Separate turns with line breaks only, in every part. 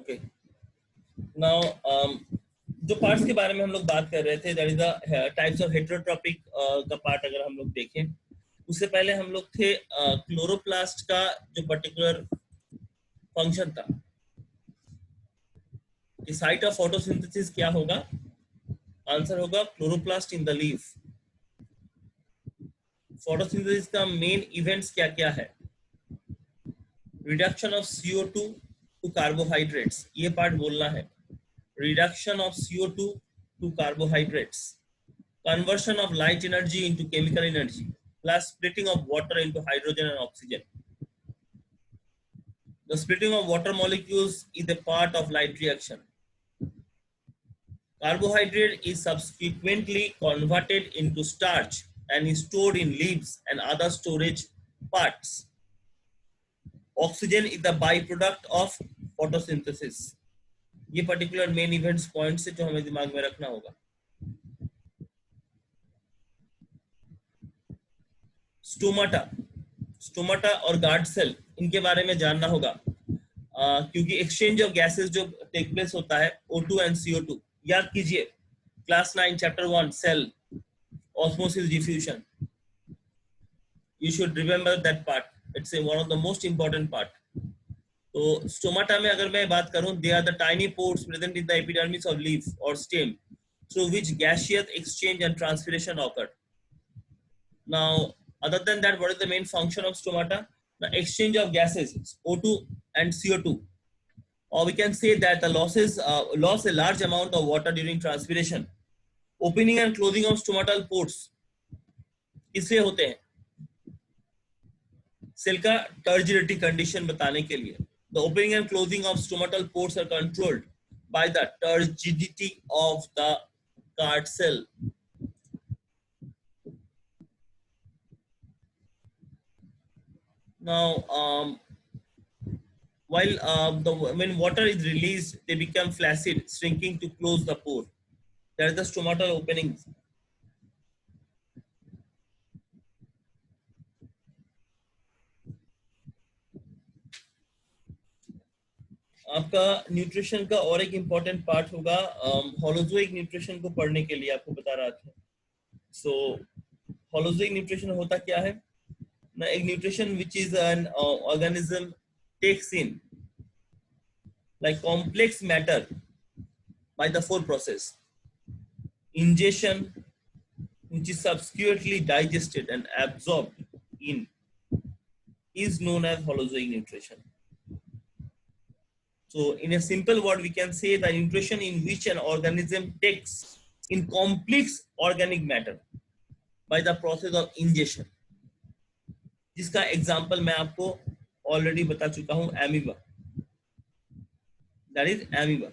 Okay now जो parts के बारे में हम लोग बात कर रहे थे, that is the types of heterotrophic का पार्ट अगर हम लोग देखें, उससे पहले हम लोग थे क्लोरोप्लास्ट का जो पर्टिकुलर फंक्शन था कि साइट ऑफ फोटोसिंथेसिस क्या होगा। आंसर होगा chloroplast in the leaf. Photosynthesis का मेन इवेंट्स क्या क्या है? Reduction of CO2 to carbohydrates, ये पार्ट बोलना है। Reduction of CO2 to carbohydrates, conversion of light energy into chemical energy, plus splitting of water into hydrogen and oxygen. The splitting of water molecules is a part of light reaction. Carbohydrate is subsequently converted into starch and is stored in leaves and other storage parts. Oxygen is the byproduct of photosynthesis. ये particular main events points है जो हमें दिमाग में रखना होगा। Stomata और guard cell, इनके बारे में जानना होगा क्योंकि एक्सचेंज ऑफ गैसेस जो टेक प्लेस होता है O2 एंड CO2, याद कीजिए class 9 chapter 1 cell osmosis diffusion, you should remember that part, it's one of the most important part. तो स्टोमाटा में अगर मैं बात करूं, they are the tiny pores present in the epidermis of leaf और stem through which gaseous exchange and transpiration occur. Now, other than that, what is the main function of stomata? The exchange of gases O2 and CO2, or we can say that the loss a large amount of water during transpiration. Opening and closing of stomatal pores इसलिए होते हैं cell का turgidity condition बताने के लिए। The opening and closing of stomatal pores are controlled by the turgidity of the guard cell. Now, when water is released, they become flaccid, shrinking to close the pore. That is the stomatal opening. आपका nutrition का और एक important part होगा, holozoic nutrition को पढ़ने के लिए आपको बता रहा था। सो होलोजोइक न्यूट्रिशन होता क्या है ना? एक nutrition which is an organism takes in like complex matter by the four process. Ingestion, which is subsequently digested and absorbed in, is known as holozoic nutrition. So in a simple word, we can say the nutrition in which an organism takes in complex organic matter by the process of ingestion, जिसका example मैं आपको already बता चुका हूं, amoeba. That is amoeba.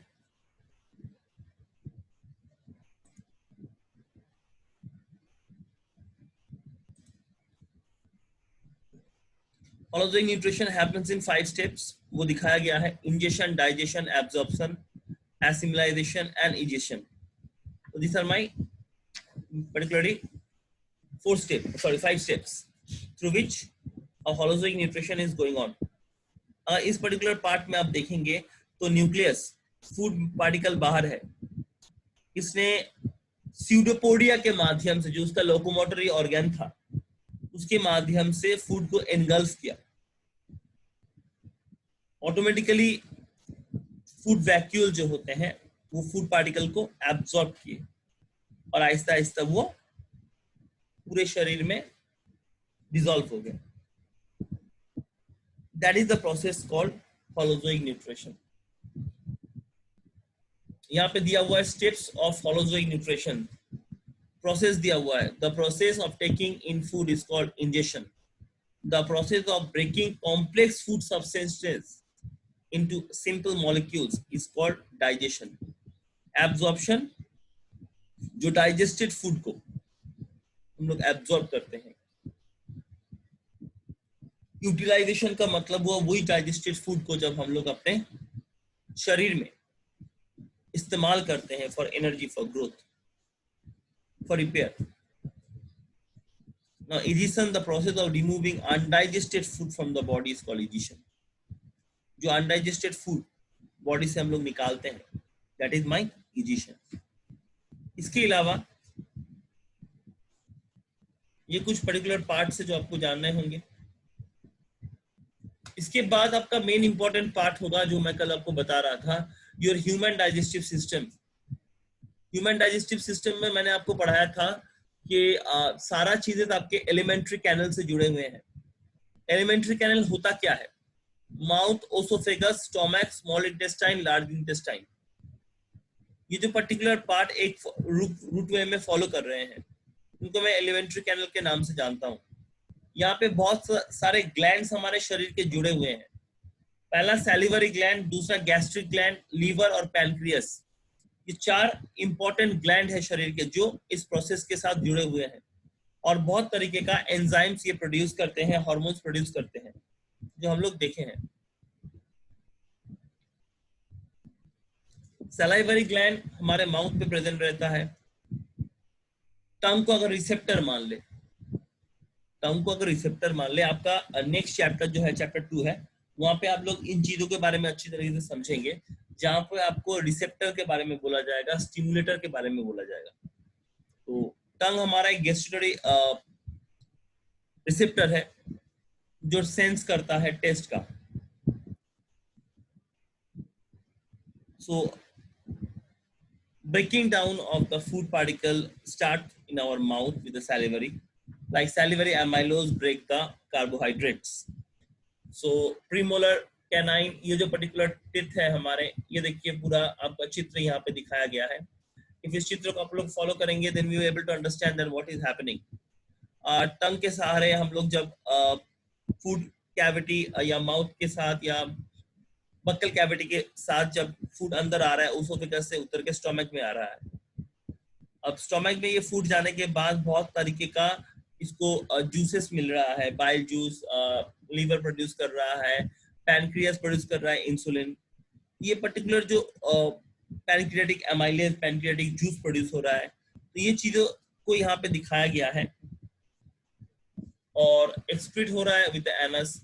Holozoic nutrition happens in 5 steps. वो दिखाया गया है: ingestion, digestion, absorption, assimilation and egestion. So these are my particularly 5 steps through which a holozoic nutrition is going on. इस particular part में आप देखेंगे तो nucleus, food particle बाहर है, इसने स्यूडोपोडिया के माध्यम से, जो उसका लोकोमोटरी ऑर्गन था, उसके माध्यम से फूड को एनगल्फ किया। ऑटोमेटिकली फूड वैक्यूल जो होते हैं वो फूड पार्टिकल को एब्जॉर्ब किए और आहिस्ता आहिस्ता वो पूरे शरीर में डिसॉल्व हो गए। That is the process called holozoic nutrition. यहाँ पे दिया हुआ है steps of holozoic nutrition, process दिया हुआ है। The process of taking in food is called ingestion. The process of breaking complex food substances into simple molecules is called digestion. Absorption, जो digested food को हम लोग एब्जॉर्ब करते हैं। Utilisation का मतलब हुआ वही डाइजेस्टेड फूड को जब हम लोग अपने शरीर में इस्तेमाल करते हैं for energy, for growth, for repair. Now, egestion, the process of removing undigested food from the body is called egestion. जो undigested food बॉडी से हम लोग निकालते हैं, दैट इज माय इजिशन। इसके अलावा ये कुछ पर्टिकुलर पार्ट है जो आपको जानने होंगे। इसके बाद आपका मेन इंपॉर्टेंट पार्ट होगा जो मैं कल आपको बता रहा था, your human digestive system. Human digestive system में मैंने आपको पढ़ाया था कि सारा चीजें तो आपके एलिमेंट्री कैनल से जुड़े हुए हैं। एलिमेंट्री कैनल होता क्या है? Mouth, oesophagus, stomach, small intestine, large intestine. ये जो पर्टिकुलर पार्ट एक रूट वे में फॉलो कर रहे हैं, उनको मैं एलिमेंट्री कैनल के नाम से जानता हूँ। यहाँ पे बहुत सारे ग्लैंड्स हमारे शरीर के जुड़े हुए हैं। पहला सैलिवरी ग्लैंड, दूसरा गैस्ट्रिक ग्लैंड, लीवर और पैनक्रियस। ये 4 इंपॉर्टेंट ग्लैंड है शरीर के जो इस प्रोसेस के साथ जुड़े हुए हैं, और बहुत तरीके का एंजाइम्स ये प्रोड्यूस करते हैं, हार्मोन्स प्रोड्यूस करते हैं जो हम लोग देखे हैं। सैलिवरी ग्लैंड हमारे माउथ पे प्रेजेंट रहता है। टंग को अगर रिसेप्टर मान ले, आपका नेक्स्ट चैप्टर जो है चैप्टर 2 है, वहां पे आप लोग इन चीजों के बारे में अच्छी तरीके से समझेंगे, जहां पे आपको रिसेप्टर के बारे में बोला जाएगा, स्टिमुलेटर के बारे में बोला जाएगा। तो टंग हमारा एक गेस्टरी रिसेप्टर है जो सेंस करता है टेस्ट का। सो breaking down of the food particle start in our mouth with the salivary, like salivary amylose break the carbohydrates. So premolar canine, ये जो पर्टिकुलर टिथ है हमारे, ये देखिए पूरा आपका चित्र यहाँ पे दिखाया गया है। if इस चित्र को आप लोग फॉलो करेंगे then we will able to understand that what is happening. टंग के सहारे हम लोग जब फूड कैविटी या माउथ के साथ या बक्कल कैविटी के साथ जब फूड अंदर आ रहा है, ओसोफेगस से उतर के स्टोमक में आ रहा है। अब स्टोमक में ये फूड जाने के बाद बहुत तरीके का इसको जूसेस मिल रहा है, बाइल जूस, लीवर प्रोड्यूस कर रहा है, पैनक्रियास प्रोड्यूस कर रहा है इंसुलिन। ये पर्टिकुलर जो pancreatic amylase, pancreatic juice produce हो रहा है, तो ये चीजों को यहाँ पे दिखाया गया है और एक्सक्रीट हो रहा है विद एनस।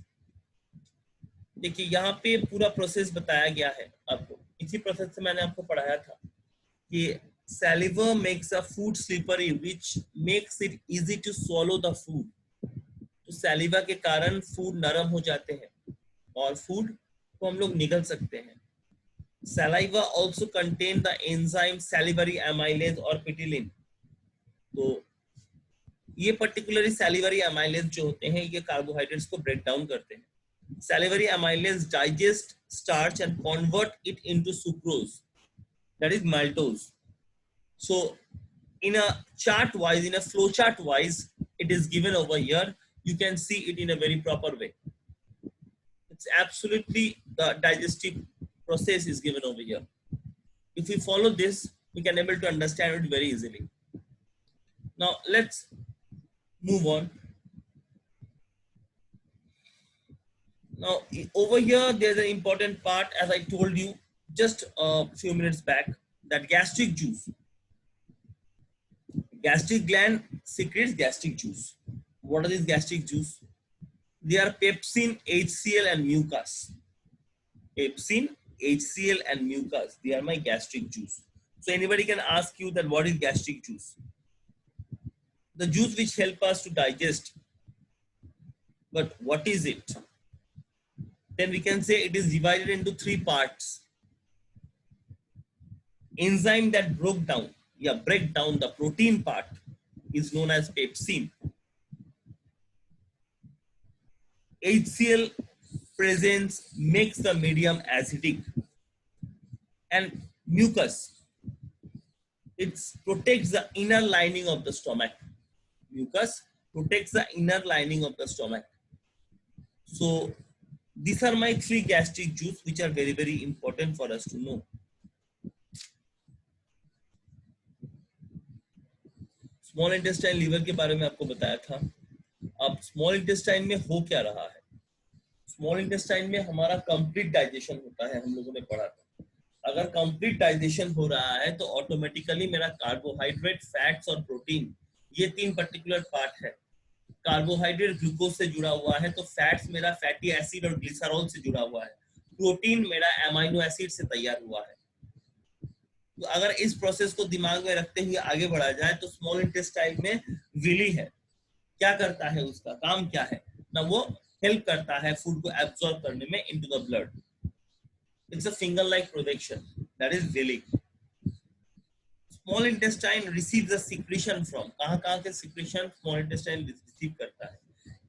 देखिए यहाँ पे पूरा प्रोसेस बताया गया है आपको। इसी प्रोसेस से मैंने आपको पढ़ाया था कि saliva makes a food slippery which makes it easy to swallow the food. तो सैलिवा के कारण फूड नरम हो जाते हैं और फूड को हम लोग निगल सकते हैं। Saliva also contain the enzyme salivary amylase और पिटिलिन। तो ये पर्टिकुलरली सैलिवरी एमाइलेज जो होते हैं ये कार्बोहाइड्रेट्स को ब्रेक डाउन करते हैं। Salivary amylase digest starch and convert it into sucrose, that is maltose. So in a chart wise, in a flow chart wise, it is given over here. You can see it in a very proper way. It's absolutely the digestive process is given over here. If we follow this, we can able to understand it very easily. Now let's move on. Now over here there's an important part, as I told you just a few minutes back, that gastric juice. Gastric gland secretes gastric juice. What are these gastric juice? They are pepsin, HCl and mucus. Pepsin, HCl and mucus, they are my gastric juice. So anybody can ask you that what is gastric juice? The juice which help us to digest. But what is it? Then we can say it is divided into 3 parts. Enzyme that break down the protein part is known as pepsin. HCl presence makes the medium acidic, and mucus, it protects the inner lining of the stomach. Mucus protects the inner lining of the stomach. So these are my 3 gastric juice which are very, very important for us to know. Small intestine liver के बारे में आपको बताया था। अब small intestine में हो क्या रहा है? स्मॉल इंटेस्टाइन में हमारा कंप्लीट डाइजेशन होता है, हम लोगों ने पढ़ा था। अगर कंप्लीट डाइजेशन हो रहा है तो ऑटोमेटिकली मेरा कार्बोहाइड्रेट, फैट्स और प्रोटीन, ये 3 पर्टिकुलर पार्ट है। कार्बोहाइड्रेट ग्लूकोज से जुड़ा हुआ है, तो फैट्स मेरा फैटी एसिड और ग्लिसरॉल से जुड़ा हुआ है। प्रोटीन मेरा अमीनो एसिड से तैयार हुआ है। तो अगर इस प्रोसेस को दिमाग में रखते हुए आगे बढ़ा जाए तो स्मॉल इंटेस्टाइन में विली है, क्या करता है, उसका काम क्या है ना, वो हेल्प करता है फूड को एब्सॉर्ब करने में into the blood. It's a finger like projection, that is villi. Small intestine receives the secretion from, कहां के सिक्रीशन स्मॉल इंटेस्टाइन रिसीव करता है।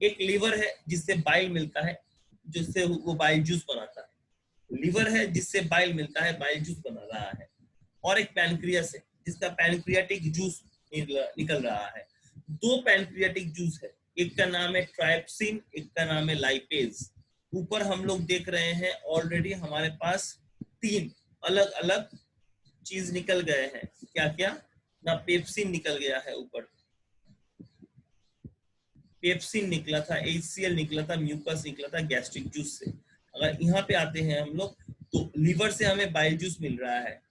एक लीवर है जिससे बाइल मिलता है, जिससे वो बाइल जूस बनाता है। लीवर है जिससे बाइल मिलता है, बाइल जूस बना रहा है। और एक पैनक्रियास है जिसका पैनक्रियाटिक जूस निकल रहा है। दो पैनक्रियाटिक जूस है, एक का नाम है ट्राइप्सिन, एक का नाम है लाइपेज। ऊपर हम लोग देख रहे हैं ऑलरेडी हमारे पास 3 अलग अलग चीज निकल गए हैं। क्या क्या ना, पेप्सिन निकल गया है ऊपर, पेप्सिन निकला था, HCl निकला था, म्यूकस निकला था गैस्ट्रिक जूस से। अगर यहाँ पे आते हैं हम लोग तो लीवर से हमें बाइल जूस मिल रहा है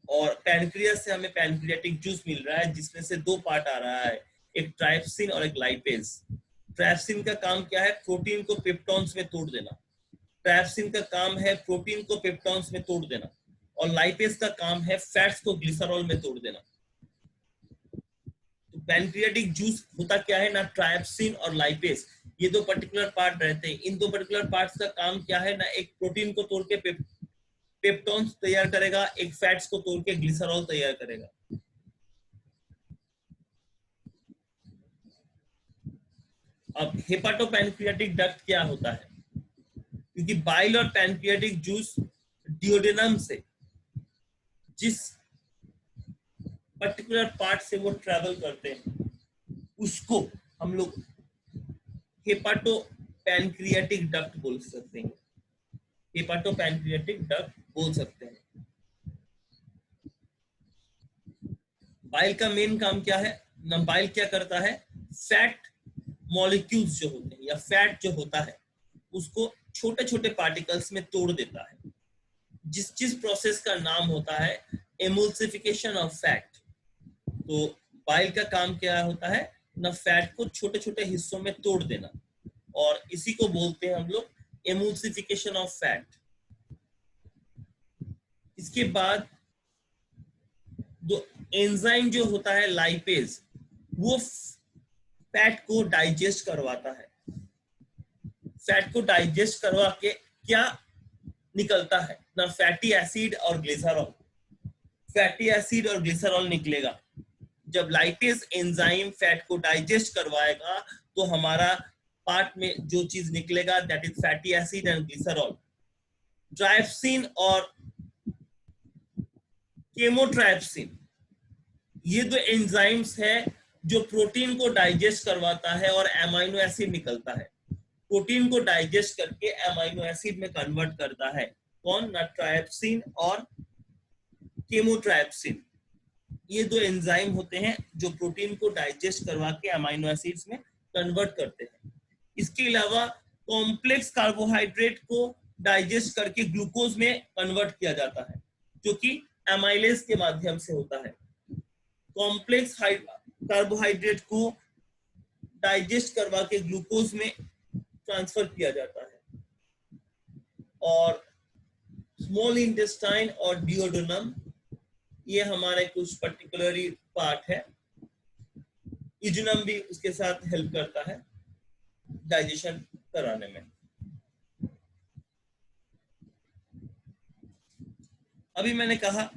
और पैनक्रियास से हमें पैनक्रियाटिक जूस मिल रहा है, जिसमें से 2 पार्ट आ रहा है, एक ट्राइप्सिन और एक लाइपेज। ट्राइप्सिन का काम क्या है, प्रोटीन को पेप्टॉन्स में तोड़ देना। ट्राइप्सिन का काम है प्रोटीन को पेप्टॉन्स में तोड़ देना, और लाइपेज का काम है फैट्स को ग्लिसरॉल में तोड़ देना। तो पैनक्रियाटिक जूस होता क्या है ना, ट्राइप्सिन और लाइपेज, ये 2 पर्टिकुलर पार्ट रहते हैं। इन 2 पर्टिकुलर पार्ट्स का काम क्या है ना, एक प्रोटीन को तोड़ के पेप्टॉन्स तैयार करेगा, एक फैट्स को तोड़ के ग्लिसरॉल तैयार करेगा। अब हेपाटोपैनक्रियाटिक डक्ट क्या होता है, क्योंकि बाइल और पैनक्रियाटिक जूस डिओडेनम से जिस पर्टिकुलर पार्ट से वो ट्रेवल करते हैं उसको हम लोग हेपाटोपैनक्रियाटिक डक्ट बोल सकते हैं, हेपाटोपैनक्रियाटिक डक्ट बोल सकते हैं। बाइल का मेन काम क्या है ना, बाइल क्या करता है, फैट मॉलिक्यूल्स जो होते हैं या फैट जो होता है उसको छोटे छोटे पार्टिकल्स में तोड़ देता है, जिस प्रोसेस का नाम होता है एमल्सिफिकेशन ऑफ फैट। तो बाइल का काम क्या होता है ना, फैट को छोटे छोटे हिस्सों में तोड़ देना, और इसी को बोलते हैं हम लोग एमल्सिफिकेशन ऑफ फैट। इसके बाद जो एंजाइम जो होता है लाइपेज, वो फैट को डाइजेस्ट करवाता है। फैट को डाइजेस्ट करवा के क्या निकलता है ना, फैटी एसिड और ग्लिसरॉल। फैटी एसिड और ग्लिसरॉल निकलेगा। जब लाइपेज एंजाइम फैट को डाइजेस्ट करवाएगा तो हमारा पार्ट में जो चीज निकलेगा that is fatty acid and glycerol. Trypsin और केमोट्राइप्सिन, ये दो एंजाइम्स है जो प्रोटीन को डाइजेस्ट करवाता है और अमीनो एसिड निकलता है। प्रोटीन को डाइजेस्ट करके अमीनो एसिड में कन्वर्ट करता है कौन ना, ट्राइप्सिन और केमोट्राइप्सिन। ये 2 एंजाइम होते हैं जो प्रोटीन को डाइजेस्ट करवा के अमीनो एसिड्स में कन्वर्ट करते हैं। इसके अलावा कॉम्प्लेक्स कार्बोहाइड्रेट को डाइजेस्ट करके ग्लूकोज में कन्वर्ट किया जाता है, जो कि एमाइलेज के माध्यम से होता है। कॉम्प्लेक्स कार्बोहाइड्रेट को डाइजेस्ट करवा के ग्लूकोज में ट्रांसफर किया जाता है। और स्मॉल इंटेस्टाइन और डिओडेनम, ये हमारे कुछ पर्टिकुलरली पार्ट है। इज्यूनम भी उसके साथ हेल्प करता है डाइजेशन कराने में। अभी मैंने कहा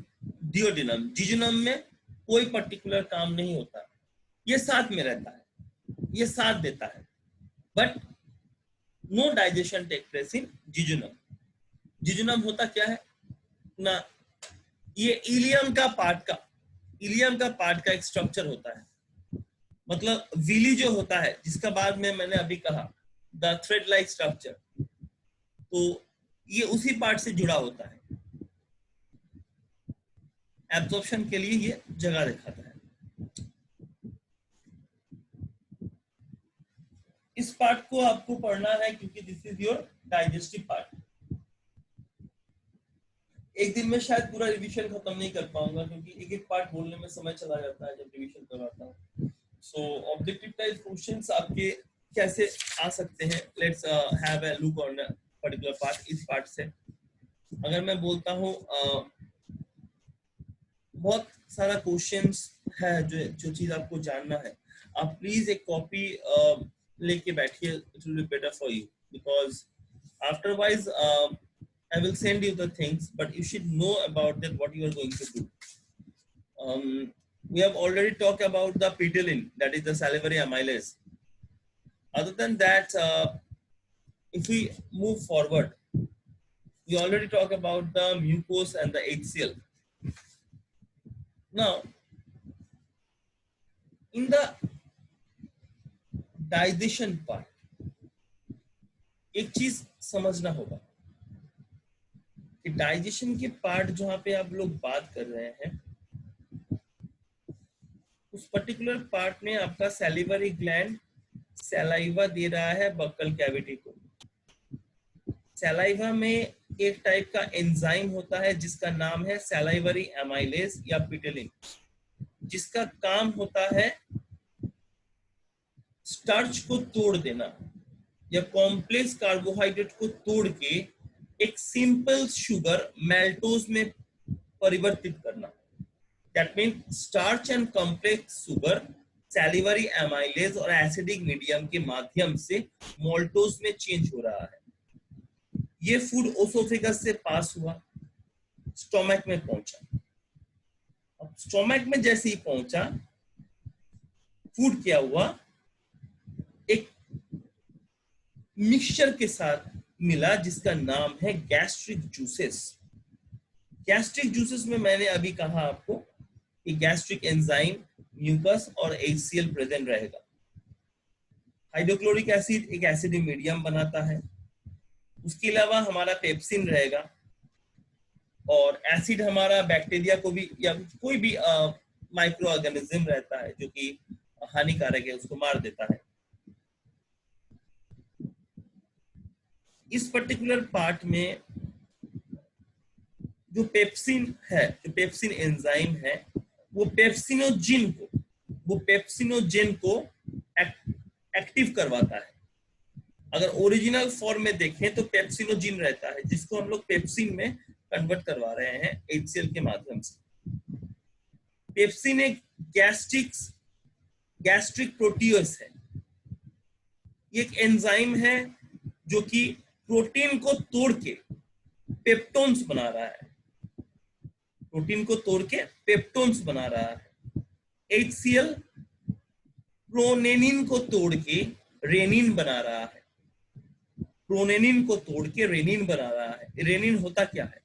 डिओडेनम, जिजुनम में कोई पर्टिकुलर काम नहीं होता, ये साथ में रहता है, ये साथ देता है, but no digestion take place in jejunum. Jejunum होता क्या है ना, ये इलियम का पार्ट का एक स्ट्रक्चर होता है। मतलब विली जो होता है, जिसका बाद में मैंने अभी कहा द थ्रेड लाइक स्ट्रक्चर, तो ये उसी पार्ट से जुड़ा होता है। एब्जॉर्प्शन के लिए ये जगह दिखाता है। इस पार्ट को आपको पढ़ना है क्योंकि this is your digestive part. एक दिन में शायद पूरा रिवीजन खत्म नहीं कर पाऊंगा क्योंकि एक एक पार्ट बोलने में समय चला जाता है जब रिवीजन करवाता हूँ। सो ऑब्जेक्टिव टाइप क्वेश्चंस आपके कैसे आ सकते हैं, let's have a look on particular part, इस पार्ट से अगर मैं बोलता हूँ बहुत सारा क्वेश्चंस है जो चीज आपको जानना है, आप प्लीज एक कॉपी लेके बैठिए, it will be better for you because afterwise I will send you the things, but you should know about that what you are going to do. We have already talked about the petalin, that is the salivary amylase. Other than that, if we move forward, we already talked about the mucose and the HCl. Now, in the digestion part, एक चीज समझना होगा कि digestion के part जहां पे आप लोग बात कर रहे हैं, उस पर्टिकुलर पार्ट में आपका सैलिवरी ग्लैंड सैलाइवा दे रहा है बक्कल कैविटी को। सैलाइवा में एक टाइप का एंजाइम होता है जिसका नाम है सैलाइवरी एमाइलेज या पिटेलिन, जिसका काम होता है स्टार्च को तोड़ देना या कॉम्प्लेक्स कार्बोहाइड्रेट को तोड़ के एक सिंपल शुगर मैल्टोज में परिवर्तित करना। That mean starch and complex sugar salivary amylase और एसिडिक मीडियम के माध्यम से मोल्टोज में चेंज हो रहा है। ये फूड ओसोफेगस से पास हुआ, स्टोमक में पहुंचा। अब स्टोमक में जैसे ही पहुंचा, फूड क्या हुआ, एक मिक्सचर के साथ मिला जिसका नाम है गैस्ट्रिक जूसेस। गैस्ट्रिक जूसेस में मैंने अभी कहा आपको कि गैस्ट्रिक एंजाइम, म्यूकस और HCl प्रेजेंट रहेगा। हाइड्रोक्लोरिक एसिड एक एसिडिक मीडियम बनाता है, उसके अलावा हमारा पेप्सिन रहेगा और एसिड हमारा बैक्टीरिया को भी या कोई भी माइक्रो ऑर्गेनिज्म रहता है जो कि हानिकारक है उसको मार देता है। इस पर्टिकुलर पार्ट में जो पेप्सिन है, जो पेप्सिन एंजाइम है, वो पेप्सिनोजेन को एक्टिव करवाता है। अगर ओरिजिनल फॉर्म में देखें तो पेप्सिनोजिन रहता है जिसको हम लोग पेप्सिन में कन्वर्ट करवा रहे हैं HCl के माध्यम से। पेप्सिन एक गैस्ट्रिक प्रोटीज है, ये एक एंजाइम है जो कि प्रोटीन को तोड़ के पेप्टोन्स बना रहा है, प्रोटीन को तोड़ के पेप्टोन्स बना रहा है। HCl प्रोनेनिन को तोड़ के रेनिन बना रहा है, प्रोनेनिन को तोड़ के रेनिन बना रहा है। रेनिन होता क्या है?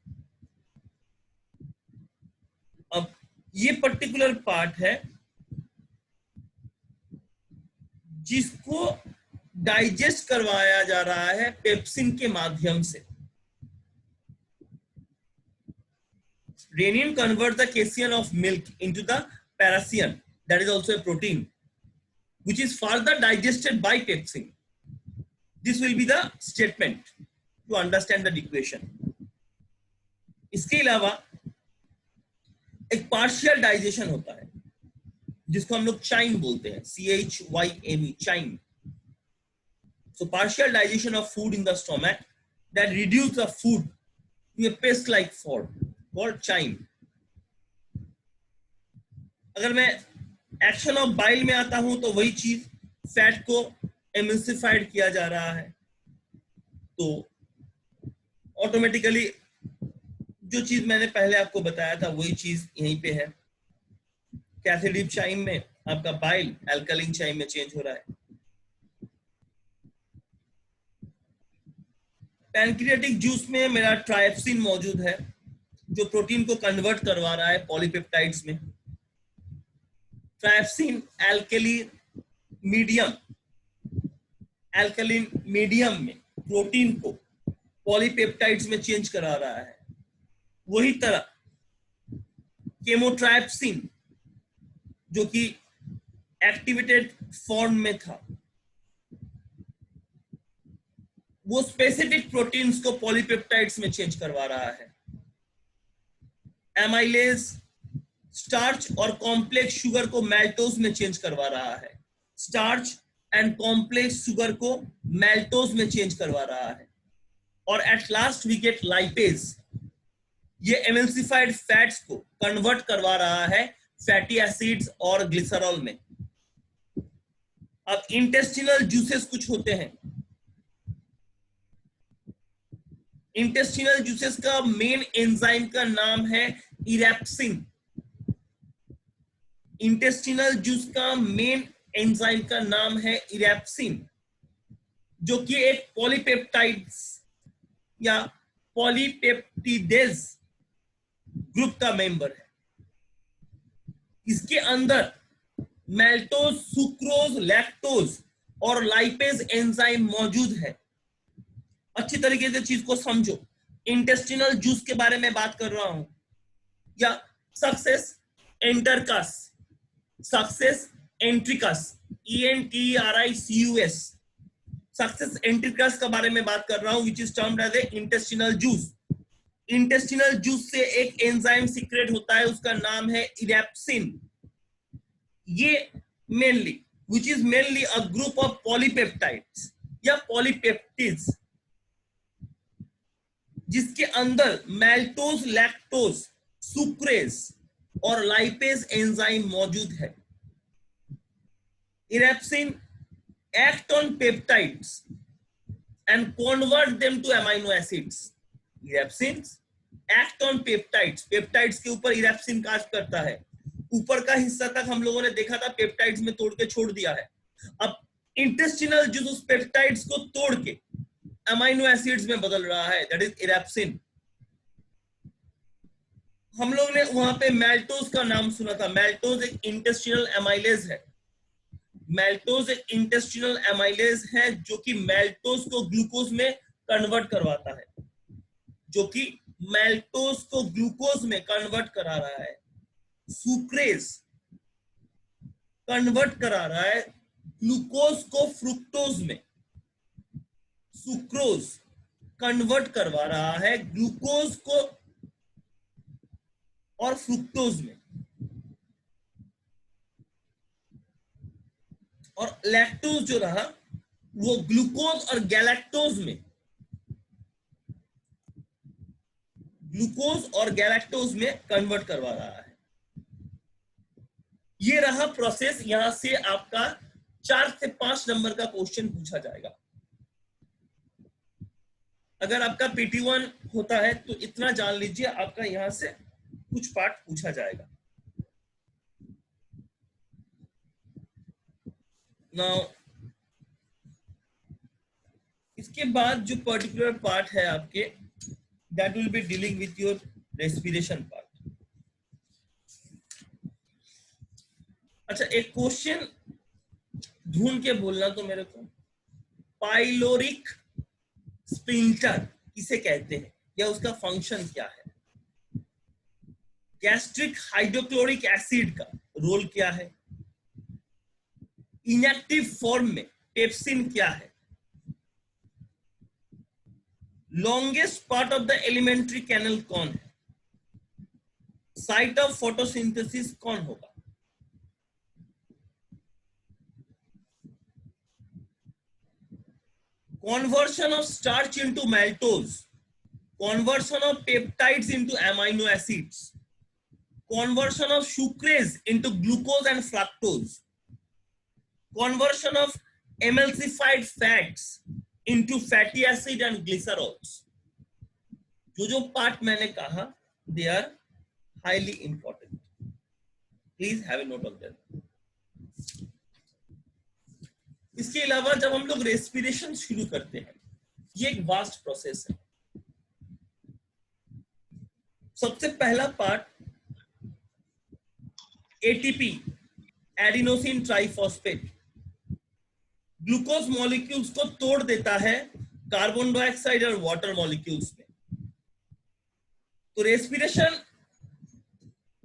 अब ये पर्टिकुलर पार्ट है जिसको डाइजेस्ट करवाया जा रहा है पेप्सिन के माध्यम से। Rennin converts the casein of milk into the paracein, that is also a protein, which is further digested by pepsin. This will be the statement to understand the equation. इसके अलावा एक पार्शियल डाइजेशन होता है जिसको हम लोग chyme बोलते हैं, CHYME, chyme. So partial digestion of food in the stomach that reduce the food to a paste-like form called chyme. अगर मैं एक्शन ऑफ बाइल में आता हूं तो वही चीज, फैट को एमिल्सिफाइड किया जा रहा है, तो ऑटोमेटिकली जो चीज मैंने पहले आपको बताया था वही चीज यहीं पे है। कैथेडिप चाइम में आपका बाइल एल्कलाइन चाइम में चेंज हो रहा है। पैनक्रियाटिक जूस में मेरा ट्राइप्सिन मौजूद है जो प्रोटीन को कन्वर्ट करवा रहा है पॉलीपेप्टाइड्स में। ट्राइप्सिन एल्कलाइन मीडियम में प्रोटीन को पॉलीपेप्टाइड्स में चेंज करा रहा है। वही तरह केमोट्राइप्सिन जो कि एक्टिवेटेड फॉर्म में था, वो स्पेसिफिक प्रोटीन्स को पॉलीपेप्टाइड्स में चेंज करवा रहा है। एमाइलेज स्टार्च और कॉम्प्लेक्स शुगर को मैल्टोज में चेंज करवा रहा है, स्टार्च एंड कॉम्प्लेक्स शुगर को मैल्टोज में चेंज करवा रहा है। और at last we get lipase. ये एमल्सिफाइड फैट्स को कन्वर्ट करवा रहा है फैटी एसिड्स और ग्लिसरॉल में। अब इंटेस्टिनल जूसेस कुछ होते हैं। इंटेस्टिनल जूसेस का मेन एंजाइम का नाम है इरेप्सिन। इंटेस्टिनल जूस का मेन एंजाइम का नाम है इरेप्सिन, जो कि एक पॉलीपेप्टाइड्स या पॉलीपेप्टिडेज ग्रुप का मेंबर है। इसके अंदर मैल्टोज, सुक्रोज, लैक्टोज और लाइपेज एंजाइम मौजूद है। अच्छी तरीके से चीज को समझो। इंटेस्टिनल जूस के बारे में बात कर रहा हूं, या succus entericus, succus entericus, ENTRICUS, succus entericus का बारे में बात कर रहा हूं, which is termed as a intestinal juice. Intestinal juice से एक एंजाइम सीक्रेट होता है, उसका नाम है इरेप्सिन। ये mainly which is mainly a group of polypeptides या पॉलीपेप्टिड्स, जिसके अंदर मैल्टोज, लैक्टोज, सुक्रेज और लाइपेज एंजाइम मौजूद है। Erepsin act on peptides and convert them to amino acids. Irepsins act on peptides. Peptides के ऊपर इरेप्सिन कार्य करता है। ऊपर का हिस्सा तक हम लोगों ने देखा था, पेप्टाइड्स में तोड़ के छोड़ दिया है। अब इंटेस्टिनल जो उस पेप्टाइड्स को तोड़ के अमाइनो एसिड्स में बदल रहा है, दैट इज इरेप्सिन। हम लोग ने वहां पे मैल्टोज का नाम सुना था। मैल्टोज एक इंटेस्टिनल एमाइलेज है। मैल्टोज एक इंटेस्टिनल एमाइलेज है जो कि मैल्टोज को ग्लूकोज में कन्वर्ट करवाता है, जो कि मैल्टोज को ग्लूकोज में कन्वर्ट करा रहा है। सुक्रेज कन्वर्ट करा रहा है ग्लूकोज को फ्रुक्टोज में। सुक्रोज कन्वर्ट करवा रहा है ग्लूकोज को और फ्रुक्टोज में। और लैक्टोज जो रहा वो ग्लूकोज और गैलेक्टोज में, ग्लूकोज और गैलेक्टोज में कन्वर्ट करवा रहा है। ये रहा प्रोसेस। यहां से आपका 4 से 5 नंबर का क्वेश्चन पूछा जाएगा। अगर आपका PT1 होता है तो इतना जान लीजिए, आपका यहां से कुछ पार्ट पूछा जाएगा। नाउ इसके बाद जो पर्टिकुलर पार्ट है आपके, that will be dealing with your respiration part. अच्छा, एक क्वेश्चन ढूंढ के बोलना तो मेरे को, पाइलोरिक स्प्लिंटर किसे कहते हैं या उसका फंक्शन क्या है? गैस्ट्रिक हाइड्रोक्लोरिक एसिड का रोल क्या है? इनएक्टिव फॉर्म में पेप्सिन क्या है? Longest part of the alimentary canal कौन है? साइट ऑफ फोटोसिंथेसिस कौन होगा? Conversion of starch into maltose, conversion of peptides into amino acids, conversion of sucrase into glucose and fructose, conversion of emulsified fats into fatty acid and glycerols. जो part मैंने कहा, they are highly important. Please have a note of them. इसके अलावा जब हम लोग respiration शुरू करते हैं, ये एक वास्ट प्रोसेस है। सबसे पहला part ATP, adenosine triphosphate, glucose molecules को तोड़ देता है कार्बन डाइऑक्साइड और वाटर मॉलिक्यूल्स में। तो respiration,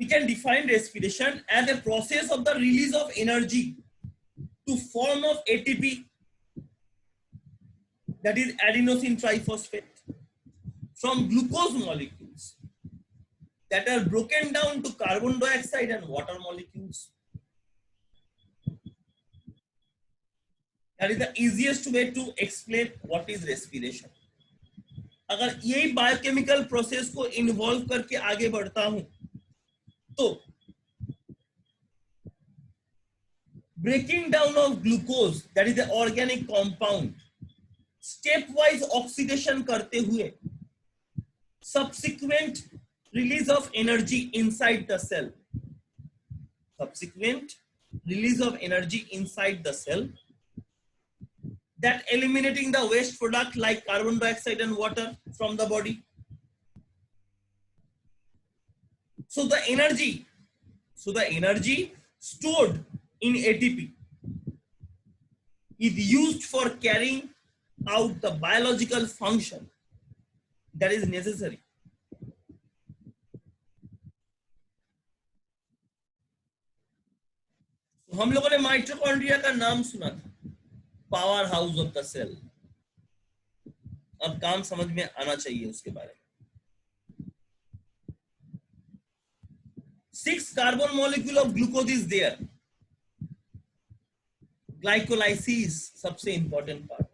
we can define respiration as a process of the release of energy to form of ATP, that is adenosine triphosphate, from glucose molecules that are broken down to carbon dioxide and water molecules. That is the easiest way to explain what is respiration. अगर यही biochemical process को involve करके आगे बढ़ता हूं तो breaking down of glucose that is the organic compound stepwise oxidation करते हुए subsequent release of energy inside the cell, subsequent release of energy inside the cell, that eliminating the waste product like carbon dioxide and water from the body. So the energy stored in ATP is used for carrying out the biological function that is necessary. तो हम लोगों ने mitochondria का नाम सुना था, powerhouse of the cell. अब काम समझ में आना चाहिए उसके बारे में। 6 carbon molecule of glucose is there. Glycolysis सबसे इंपॉर्टेंट पार्ट।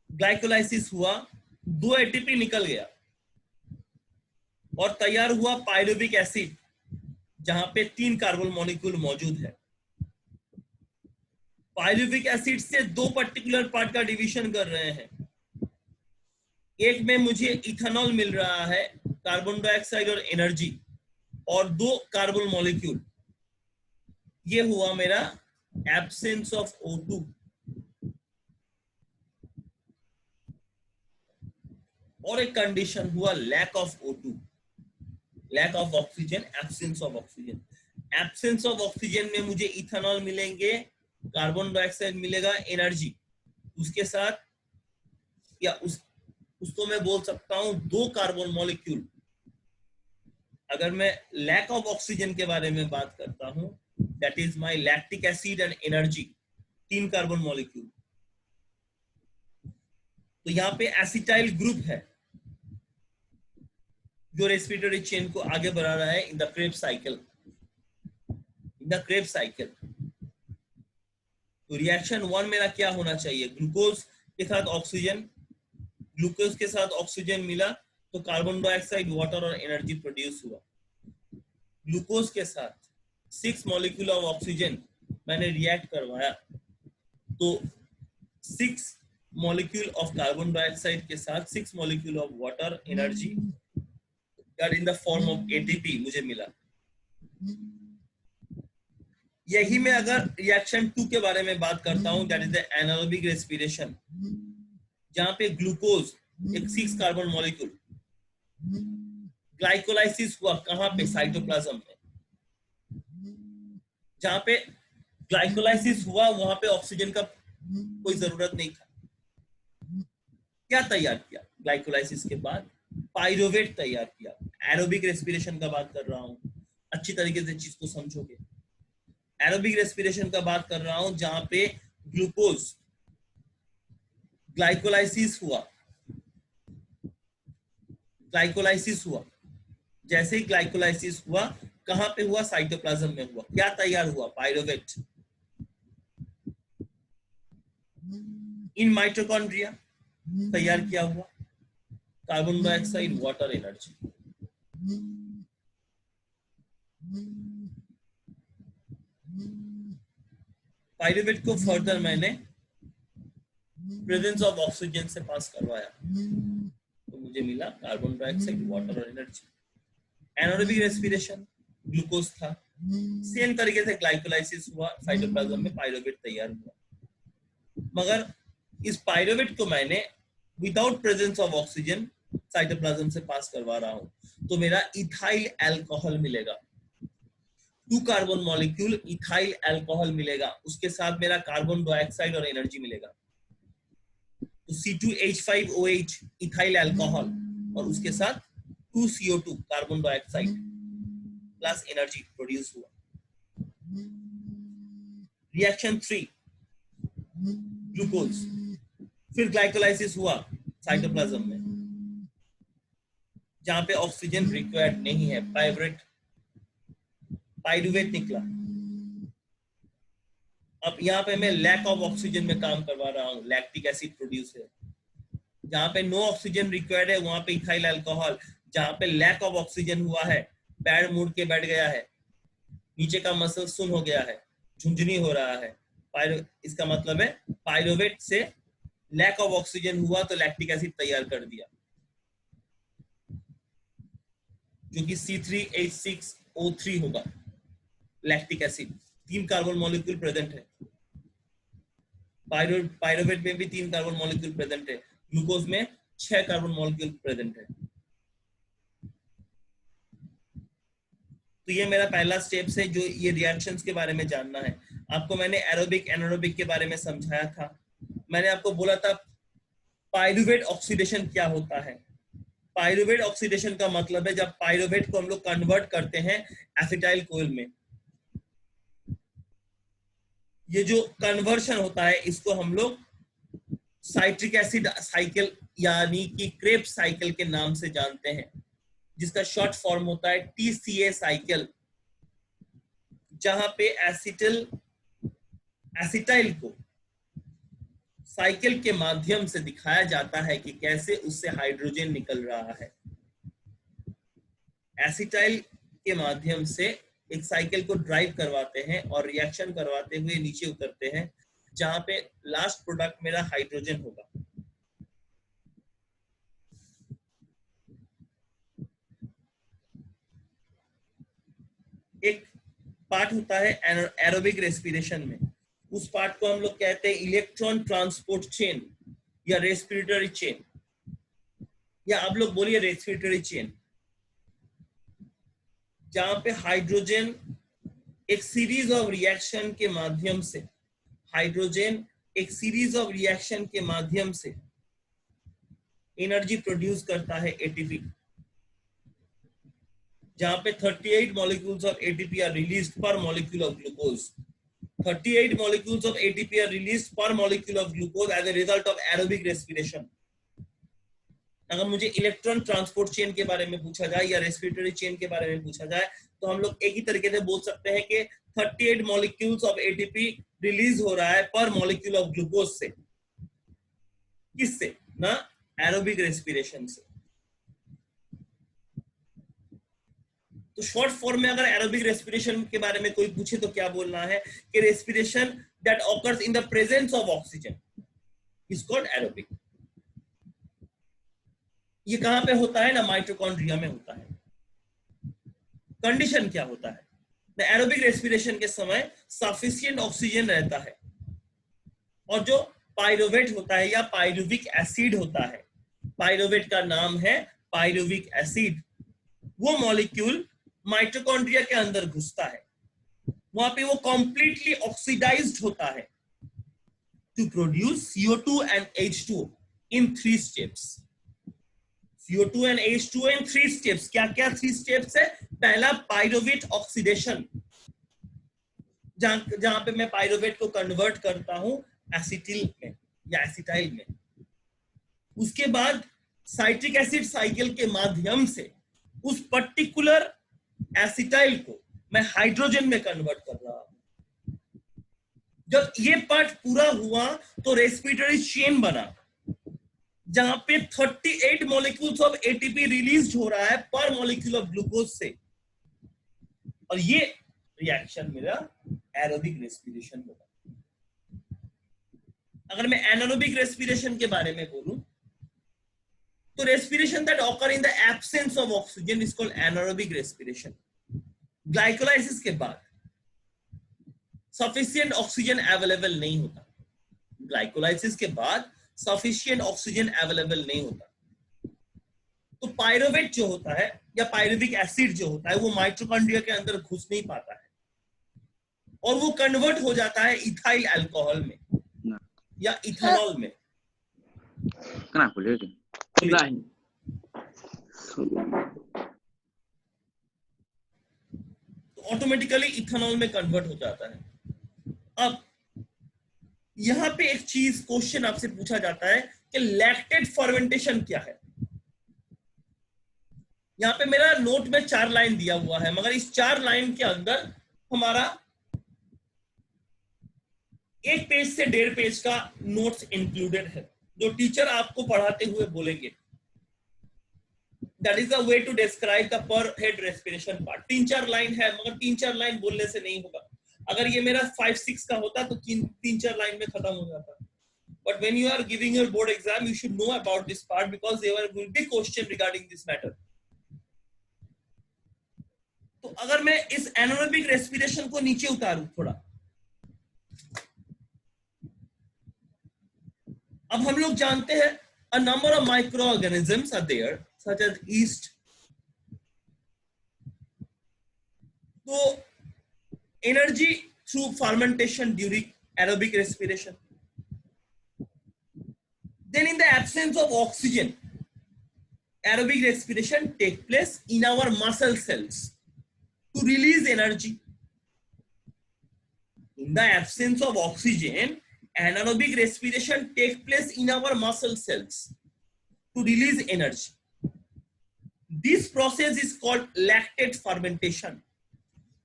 ग्लाइकोलाइसिस हुआ, 2 एटीपी निकल गया और तैयार हुआ पायरुविक एसिड, जहां पे 3 कार्बन मॉलिक्यूल मौजूद है। पायरुविक एसिड से 2 पर्टिकुलर पार्ट का डिवीजन कर रहे हैं। एक में मुझे इथेनॉल मिल रहा है, कार्बन डाइऑक्साइड और एनर्जी, और 2 कार्बन मॉलिक्यूल। ये हुआ मेरा एब्सेंस ऑफ O2। और एक कंडीशन हुआ lack of O2, lack of oxygen, absence of oxygen. Absence of oxygen में मुझे इथेनॉल मिलेंगे, कार्बन डाइऑक्साइड मिलेगा, एनर्जी। उसके साथ या उसको मैं बोल सकता हूं 2 कार्बन मॉलिक्यूल। अगर मैं लैक ऑफ ऑक्सीजन के बारे में बात करता हूं, that is my lactic acid and energy, 3 carbon molecule. तो यहां पे एसिटाइल ग्रुप है जो रेस्पिरेटरी चेन को आगे बढ़ा रहा है in the Krebs cycle, in the Krebs cycle. तो रिएक्शन 1 मेरा क्या होना चाहिए? ग्लूकोज के साथ ऑक्सीजन, ग्लूकोज के साथ ऑक्सीजन मिला तो कार्बन डाइऑक्साइड, वाटर और एनर्जी प्रोड्यूस हुआ। ग्लूकोज के साथ 6 मॉलिक्यूल ऑफ ऑक्सीजन मैंने रिएक्ट करवाया तो 6 मॉलिक्यूल ऑफ कार्बन डाइऑक्साइड के साथ 6 molecule of water, energy that in the form of ATP मुझे मिला। यही मैं अगर रिएक्शन 2 के बारे में बात करता हूं, that is the anaerobic respiration, जहां पे ग्लूकोज एक 6 कार्बन मॉलिक्यूल, ग्लाइकोलाइसिस हुआ कहां पे? साइटोप्लाज्म में। जहां पे ग्लाइकोलाइसिस हुआ वहां पे ऑक्सीजन का कोई जरूरत नहीं था। क्या तैयार किया ग्लाइकोलाइसिस के बाद? पाइरोवेट तैयार किया। एरोबिक रेस्पिरेशन का बात कर रहा हूं, अच्छी तरीके से चीज को समझोगे। एरोबिक रेस्पिरेशन का बात कर रहा हूं जहां पे ग्लूकोज ग्लाइकोलाइसिस हुआ, ग्लाइकोलाइसिस हुआ। जैसे ही ग्लाइकोलाइसिस हुआ कहां पे हुआ? साइटोप्लाज्म में हुआ। क्या तैयार हुआ? पाइरोवेट। इन माइटोकॉन्ड्रिया तैयार किया हुआ carbon dioxide, water, energy. Pyruvate को फर्दर मैंने प्रेजेंस ऑफ ऑक्सीजन से पास करवाया तो मुझे मिला कार्बन डाइऑक्साइड, वाटर और एनर्जी। एनारोबिक रेस्पिरेशन, ग्लूकोज था, सेम तरीके से ग्लाइकोलाइसिस हुआ, साइटोप्लाज्म में पाइरुवेट तैयार हुआ। मगर इस पाइरुवेट को मैंने without presence of oxygen cytoplasm से पास करवा रहा हूं तो मेरा इथाइल अल्कोहल मिलेगा। 2 कार्बन मॉलिक्यूल इथाइल अल्कोहल मिलेगा, उसके साथ मेरा कार्बन डाइऑक्साइड और एनर्जी मिलेगा। तो C2H5OH इथाइल अल्कोहल और उसके साथ 2CO2 carbon dioxide plus energy produce हुआ। रिएक्शन 3 ग्लूकोज, फिर ग्लाइकोलाइसिस हुआ साइटोप्लाज्म में जहां पे ऑक्सीजन रिक्वायर्ड नहीं है, पाइरुवेट निकला। अब यहाँ पे मैं लैक ऑफ ऑक्सीजन में काम करवा रहा हूँ, लैक्टिक एसिड प्रोड्यूस है। जहां पे नो ऑक्सीजन रिक्वायर्ड है वहां पे इथाइल अल्कोहल, जहां पे लैक ऑफ ऑक्सीजन हुआ है, पैर मुड़ के बैठ गया है, नीचे का मसल सुन हो गया है, झुंझुनी हो रहा है, इसका मतलब है पायरुवेट से लैक ऑफ ऑक्सीजन हुआ तो लैक्टिक एसिड तैयार कर दिया, जो कि C3H6O3 होगा। Lactic acid 3 carbon molecule present है, पायरुवेट में भी 3 कार्बन मॉलिक्यूल प्रेजेंट है, ग्लूकोज में 6 कार्बन मॉलिक्यूल प्रेजेंट है। तो ये मेरा पहला स्टेप है, जो ये रिएक्शंस के बारे में जानना है। आपको मैंने एरोबिक एनारोबिक के बारे में समझाया था। मैंने आपको बोला था पायरुवेट ऑक्सीडेशन क्या होता है। पायरुवेट ऑक्सीडेशन का मतलब है जब पायरुवेट को हम लोग कन्वर्ट करते हैं एसिटाइल कोयल में। ये जो कन्वर्शन होता है इसको हम लोग साइट्रिक एसिड साइकिल यानी कि क्रेब्स साइकिल के नाम से जानते हैं, जिसका शॉर्ट फॉर्म होता है TCA साइकिल, जहां पे एसिटाइल को साइकिल के माध्यम से दिखाया जाता है कि कैसे उससे हाइड्रोजन निकल रहा है। एसिटाइल के माध्यम से एक साइकिल को ड्राइव करवाते हैं और रिएक्शन करवाते हुए नीचे उतरते हैं, जहां पे लास्ट प्रोडक्ट मेरा हाइड्रोजन होगा। एक पार्ट होता है एरोबिक रेस्पिरेशन में, उस पार्ट को हम लोग कहते हैं इलेक्ट्रॉन ट्रांसपोर्ट चेन या रेस्पिरेटरी चेन, या आप लोग बोलिए रेस्पिरेटरी चेन, जहां पे हाइड्रोजन एक सीरीज ऑफ रिएक्शन के माध्यम से एनर्जी प्रोड्यूस करता है एटीपी, जहां पे 38 molecules of ATP are released per molecule of glucose. 38 molecules of ATP are released per molecule of glucose as a result of aerobic respiration. अगर मुझे इलेक्ट्रॉन ट्रांसपोर्ट चेन के बारे में पूछा जाए या रेस्पिरेटरी चेन के बारे में पूछा जाए तो हम लोग एक ही तरीके से बोल सकते हैं कि 38 molecules of ATP रिलीज हो रहा है पर molecule of glucose से। किससे? ना एरोबिक रेस्पिरेशन से। तो शॉर्ट फॉर्म में अगर एरोबिक रेस्पिरेशन के बारे में कोई पूछे तो क्या बोलना है कि respiration that occurs in the presence of oxygen is called aerobic. ये कहां पे होता है ना, माइटोकॉन्ड्रिया में होता है। कंडीशन क्या होता है? द एरोबिक रेस्पिरेशन के समय सफिशिएंट ऑक्सीजन रहता है और जो पायरुवेट होता है या पायरुविक एसिड होता है, पायरुवेट का नाम है पायरुविक एसिड, वो मॉलिक्यूल माइटोकॉन्ड्रिया के अंदर घुसता है, वहां पे वो कंप्लीटली ऑक्सीडाइज्ड होता है to produce CO2 and H2O in 3 steps. CO2 and H2O in 3 steps. क्या क्या 3 steps है? पहला पायरुवेट ऑक्सीडेशन, जहां पे मैं पायरुवेट को कन्वर्ट करता हूं एसिटिल में या एसिटाइल में। उसके बाद साइट्रिक एसिड साइकिल के माध्यम से उस पर्टिकुलर एसिटाइल को मैं हाइड्रोजन में कन्वर्ट कर रहा हूं। जब ये पार्ट पूरा हुआ तो रेस्पिरेटरी चेन बना, जहां पे 38 मॉलिक्यूल्स ऑफ एटीपी रिलीज हो रहा है पर मॉलिक्यूल ऑफ ग्लूकोज से, और ये रिएक्शन मेरा एरोबिक रेस्पिरेशन होगा। अगर मैं एनारोबिक रेस्पिरेशन के बारे में बोलूं तो respiration that occur in the absence of oxygen is called anaerobic respiration. Glycolysis के बाद सफिशिएंट ऑक्सीजन अवेलेबल नहीं होता, ग्लाइकोलाइसिस के बाद सफिशिएंट ऑक्सीजन अवेलेबल नहीं होता, तो पायरुवेट जो होता है या पायरुविक एसिड जो होता है वो माइटोकॉन्ड्रिया के अंदर घुस नहीं पाता है और वो कन्वर्ट हो जाता है इथाइल अल्कोहल में या इथेनॉल में। ऑटोमेटिकली इथेनॉल में कन्वर्ट हो जाता है। अब यहां पे एक चीज क्वेश्चन आपसे पूछा जाता है कि लैक्टेट फर्मेंटेशन क्या है। यहां पे मेरा नोट में 4 लाइन दिया हुआ है, मगर इस 4 लाइन के अंदर हमारा 1 पेज से 1.5 पेज का नोट्स इंक्लूडेड है। जो टीचर आपको पढ़ाते हुए बोलेंगे, that is the way to describe the पर हेड रेस्पिरेशन पार्ट। 3-4 लाइन है, मगर 3-4 लाइन बोलने से नहीं होगा। अगर ये मेरा 5-6 का होता तो 3-4 लाइन में खत्म हो जाता। But when you are giving your board exam, you should know about this part because there will be question regarding this matter. तो अगर मैं इस एनारोबिक रेस्पिरेशन को नीचे उतारूं थोड़ा, अब हम लोग जानते हैं a number of microorganisms are there such as yeast. तो energy through fermentation during aerobic respiration. Then in the absence of oxygen, aerobic respiration takes place in our muscle cells to release energy. In the absence of oxygen, anaerobic respiration takes place in our muscle cells to release energy. This process is called lactate fermentation.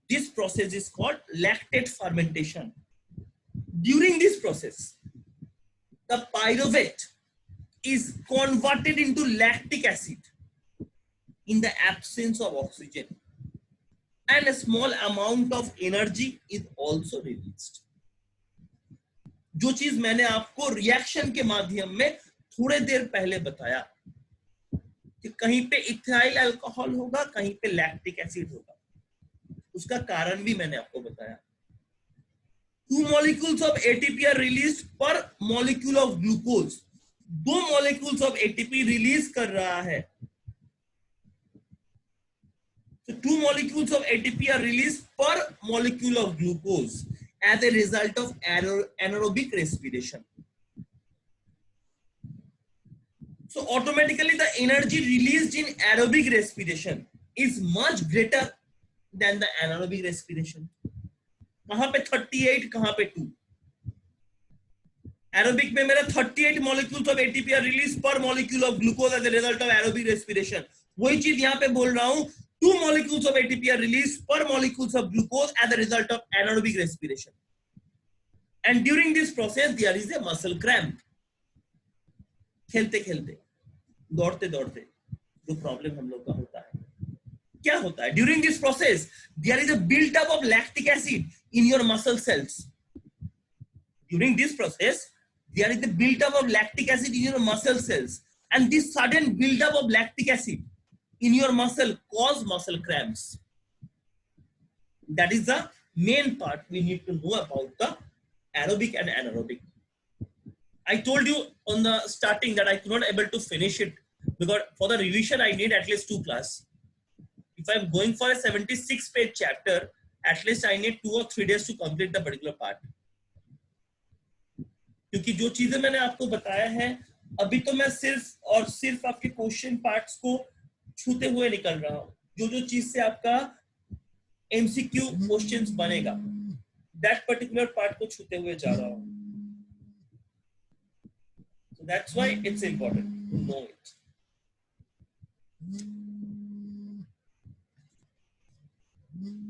This process is called lactate fermentation. During this process, the pyruvate is converted into lactic acid in the absence of oxygen, and a small amount of energy is also released. जो चीज मैंने आपको reaction के माध्यम में थोड़े देर पहले बताया कि कहीं पे इथाइल अल्कोहल होगा, कहीं पे लैक्टिक एसिड होगा, उसका कारण भी मैंने आपको बताया। 2 molecules of ATP are released per molecule of glucose. 2 molecules of ATP release कर रहा है। So 2 molecules of ATP are released per molecule of glucose as a result of anaerobic respiration. So automatically the energy released in aerobic respiration is much greater than the anaerobic respiration. कहां पे 38, कहां पे 2? Aerobic में मेरा 38 molecules of ATP are released per molecule of glucose as a result of aerobic respiration. वही चीज यहां पे बोल रहा हूं, 2 molecules of ATP are released per molecules of glucose as a result of anaerobic respiration. And during this process there is a muscle cramp. खेलते खेलते, दौड़ते दौड़ते जो प्रॉब्लम हम लोग का होता है, क्या होता है? During this process there is a build up of lactic acid in your muscle cells. During this process there is the build up of lactic acid in your muscle cells, and this sudden build up of lactic acid in your muscle cause muscle cramps. That is the main part we need to know about the aerobic and anaerobic. I told you on the starting that I could not able to finish it because for the revision I need at least 2 classes. If I'm going for a 76-page chapter, at least I need 2 or 3 days to complete the particular part. क्योंकि जो चीजें मैंने आपको बताया है अभी तो मैं सिर्फ और सिर्फ आपके क्वेश्चन पार्ट्स को छूते हुए निकल रहा हूं। जो जो चीज से आपका एमसीक्यू क्वेश्चंस बनेगा, दैट पर्टिकुलर पार्ट को छूते हुए जा रहा हूं। So that's why it's important to know it.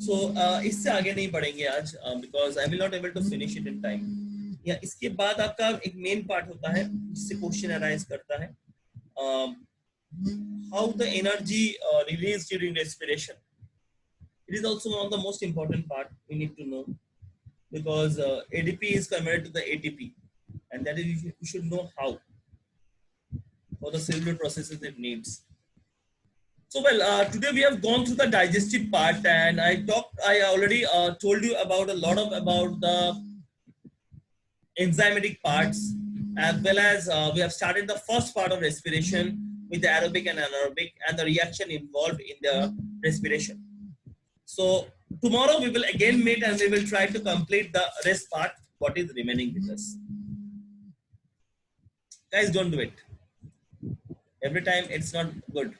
So इससे आगे नहीं बढ़ेंगे आज because I will not able to finish it in time. या इसके बाद आपका एक मेन पार्ट होता है जिससे क्वेश्चन अराइज करता है, how the energy release during respiration. It is also one of the most important part we need to know because ADP is converted to the ATP and that is you should know how for the cellular processes it needs. So well, today we have gone through the digestive part and I already told you about a lot about the enzymatic parts, as well as we have started the first part of respiration with the aerobic and anaerobic and the reaction involved in the respiration. So tomorrow we will again meet and we will try to complete the rest part, what is remaining with us. Guys, don't do it. Every time it's not good.